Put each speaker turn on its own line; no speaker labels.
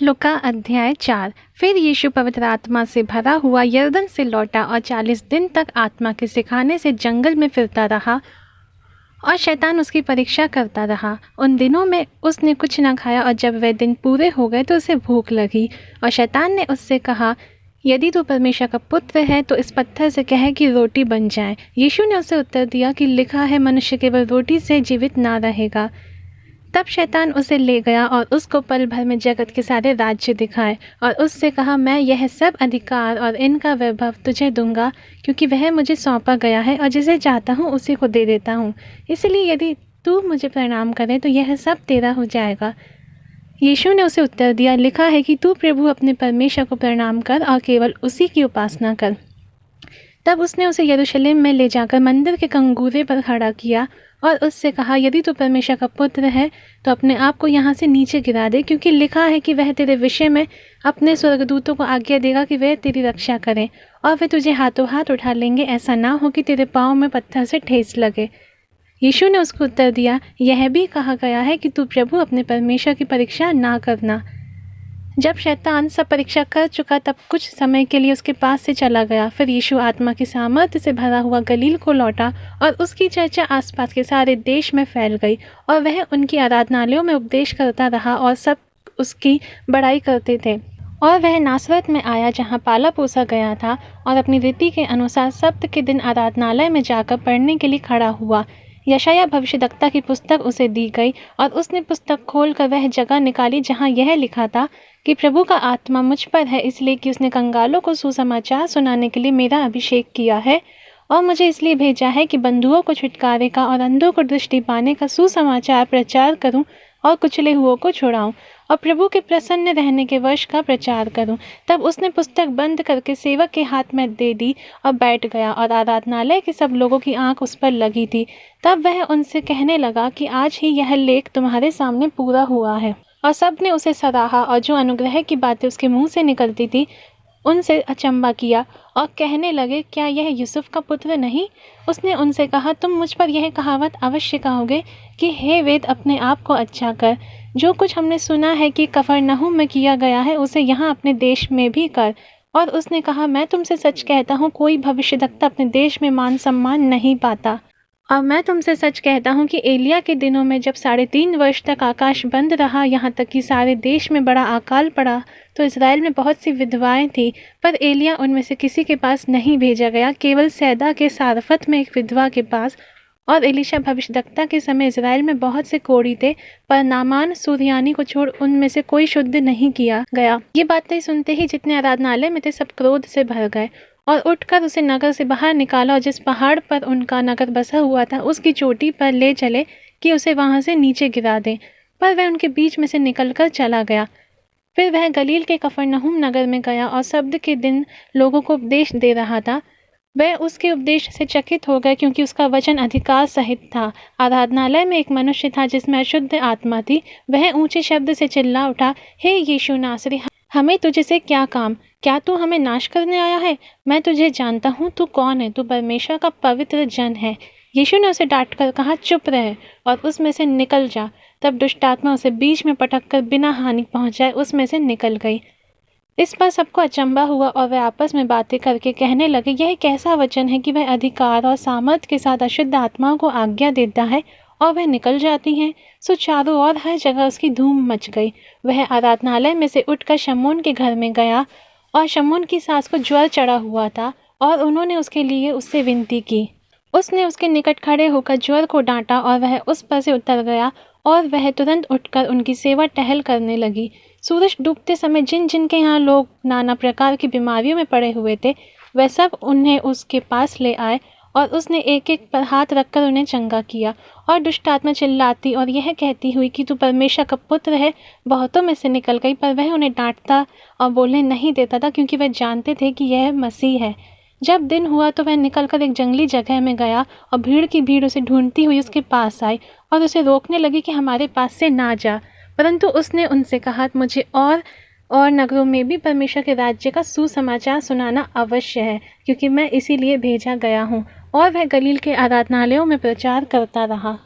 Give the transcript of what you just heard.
लुका अध्याय 4। फिर यीशु पवित्र आत्मा से भरा हुआ यरदन से लौटा और 40 दिन तक आत्मा के सिखाने से जंगल में फिरता रहा और शैतान उसकी परीक्षा करता रहा। उन दिनों में उसने कुछ न खाया और जब वह दिन पूरे हो गए तो उसे भूख लगी। और शैतान ने उससे कहा, यदि तू परमेश्वर का पुत्र है तो इस पत्थर से कह कि रोटी बन जाए। यीशु ने उसे उत्तर दिया कि लिखा है, मनुष्य केवल रोटी से जीवित ना रहेगा। तब शैतान उसे ले गया और उसको पल भर में जगत के सारे राज्य दिखाए और उससे कहा, मैं यह सब अधिकार और इनका वैभव तुझे दूंगा, क्योंकि वह मुझे सौंपा गया है और जिसे चाहता हूँ उसी को दे देता हूँ। इसलिए यदि तू मुझे प्रणाम करे तो यह सब तेरा हो जाएगा। यीशु ने उसे उत्तर दिया, लिखा है कि तू प्रभु अपने परमेश्वर को प्रणाम कर और केवल उसी की उपासना कर। तब उसने उसे यरूशलेम में ले जाकर मंदिर के कंगूरे पर खड़ा किया और उससे कहा, यदि तू परमेश्वर का पुत्र है तो अपने आप को यहाँ से नीचे गिरा दे, क्योंकि लिखा है कि वह तेरे विषय में अपने स्वर्गदूतों को आज्ञा देगा कि वह तेरी रक्षा करें और वे तुझे हाथों हाथ उठा लेंगे, ऐसा ना हो कि तेरे पाँव में पत्थर से ठेस लगे। यीशु ने उसको उत्तर दिया, यह भी कहा गया है कि तू प्रभु अपने परमेश्वर की परीक्षा ना करना। जब शैतान सब परीक्षा कर चुका तब कुछ समय के लिए उसके पास से चला गया। फिर यीशु आत्मा की सामर्थ्य से भरा हुआ गलील को लौटा और उसकी चर्चा आसपास के सारे देश में फैल गई और वह उनकी आराधनालयों में उपदेश करता रहा और सब उसकी बड़ाई करते थे। और वह नासरत में आया जहाँ पाला पोसा गया था और अपनी रीति के अनुसार सब्त के दिन आराधनालय में जाकर पढ़ने के लिए खड़ा हुआ। यशायाह भविष्यद्वक्ता की पुस्तक उसे दी गई और उसने पुस्तक खोलकर वह जगह निकाली जहाँ यह लिखा था कि प्रभु का आत्मा मुझ पर है, इसलिए कि उसने कंगालों को सुसमाचार सुनाने के लिए मेरा अभिषेक किया है और मुझे इसलिए भेजा है कि बंधुओं को छुटकारे का और अंधों को दृष्टि पाने का सुसमाचार प्रचार करूं और कुचले हुओं को छुड़ाऊं और प्रभु के प्रसन्न रहने के वर्ष का प्रचार करूं। तब उसने पुस्तक बंद करके सेवक के हाथ में दे दी और बैठ गया और आराधनालय के सब लोगों की आंख उस पर लगी थी। तब वह उनसे कहने लगा कि आज ही यह लेख तुम्हारे सामने पूरा हुआ है। और सब ने उसे सराहा और जो अनुग्रह की बातें उसके मुंह से निकलती थी उनसे अचंबा किया और कहने लगे, क्या यह यूसुफ का पुत्र नहीं? उसने उनसे कहा, तुम मुझ पर यह कहावत अवश्य कहोगे कि हे वेद, अपने आप को अच्छा कर। जो कुछ हमने सुना है कि कफरनहूम में किया गया है उसे यहाँ अपने देश में भी कर। और उसने कहा, मैं तुमसे सच कहता हूँ, कोई भविष्यद्वक्ता अपने देश में मान सम्मान नहीं पाता। और मैं तुमसे सच कहता हूँ कि एलिया के दिनों में जब 3.5 वर्ष तक आकाश बंद रहा, यहाँ तक कि सारे देश में बड़ा अकाल पड़ा, तो इज़राइल में बहुत सी विधवाएं थीं, पर एलिया उनमें से किसी के पास नहीं भेजा गया, केवल सैदा के सारफत में एक विधवा के पास। और एलीशा भविष्यद्वक्ता के समय इज़राइल में बहुत से कोढ़ी थे, पर नामान सूर्यानी को छोड़ उनमें से कोई शुद्ध नहीं किया गया। ये बातें सुनते ही जितने आराधनालय में थे सब क्रोध से भर गए और उठकर उसे नगर से बाहर निकाला और जिस पहाड़ पर उनका नगर बसा हुआ था उसकी चोटी पर ले चले कि उसे वहां से नीचे गिरा दें, पर वह उनके बीच में से निकलकर चला गया। फिर वह गलील के कफरनहूम नगर में गया और सब्त के दिन लोगों को उपदेश दे रहा था। वह उसके उपदेश से चकित हो गए, क्योंकि उसका वचन अधिकार सहित था। आराधनालय में एक मनुष्य था जिसमें अशुद्ध आत्मा थी। वह ऊंचे शब्द से चिल्ला उठा, हे यीशु नासरी, हमें तुझे से क्या काम? क्या तू हमें नाश करने आया है? मैं तुझे जानता हूँ, तू कौन है? तू परमेश्वर का पवित्र जन है। यीशु ने उसे डांट कर कहा, चुप रह और उसमें से निकल जा। तब दुष्ट आत्मा उसे बीच में पटक कर बिना हानि पहुंचाए उसमें से निकल गई। इस पर सबको अचंबा हुआ और वे आपस में बातें करके कहने लगे, यह कैसा वचन है कि वह अधिकार और सामर्थ के साथ अशुद्ध आत्माओं को आज्ञा देता है और वह निकल जाती हैं। सो चारों ओर हर जगह उसकी धूम मच गई। वह आराधनालय में से उठकर शमून के घर में गया और शमून की सास को ज्वर चढ़ा हुआ था और उन्होंने उसके लिए उससे विनती की। उसने उसके निकट खड़े होकर ज्वर को डांटा और वह उस पर से उतर गया और वह तुरंत उठकर उनकी सेवा टहल करने लगी। सूरज डूबते समय जिन जिन के यहाँ लोग नाना प्रकार की बीमारियों में पड़े हुए थे वह सब उन्हें उसके पास ले आए और उसने एक एक पर हाथ रखकर उन्हें चंगा किया। और दुष्ट आत्मा चिल्लाती और यह कहती हुई कि तू परमेश्वर का पुत्र है बहुतों में से निकल गई, पर वह उन्हें डांटता और बोलने नहीं देता था, क्योंकि वह जानते थे कि यह मसीह है। जब दिन हुआ तो वह निकलकर एक जंगली जगह में गया और भीड़ की भीड़ उसे ढूंढती हुई उसके पास आई और उसे रोकने लगी कि हमारे पास से ना जा। परंतु उसने उनसे कहा, मुझे और नगरों में भी परमेश्वर के राज्य का सुसमाचार सुनाना अवश्य है, क्योंकि मैं इसीलिए भेजा गया हूँ। और वह गलील के आराधनालयों में प्रचार करता रहा।